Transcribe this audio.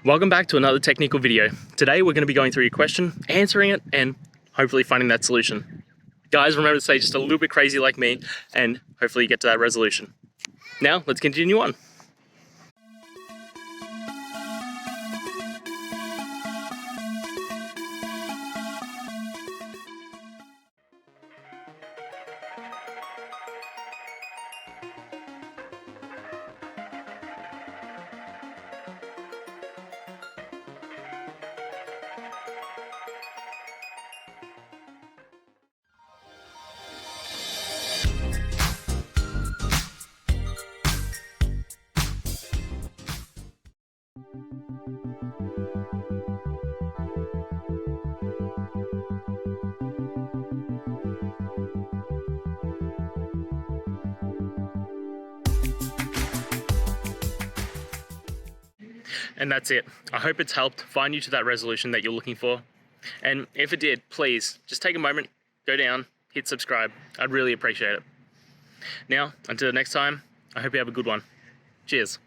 Welcome back to another technical video. Today we're going to be going through your question, answering it, and hopefully finding that solution. Guys, remember to stay just a little bit crazy like me, and hopefully you get to that resolution. Now, let's continue on. And that's it. I hope it's helped find you to that resolution that you're looking for. And if it did, please just take a moment, go down, hit subscribe. I'd really appreciate it. Now, until next time, I hope you have a good one. Cheers.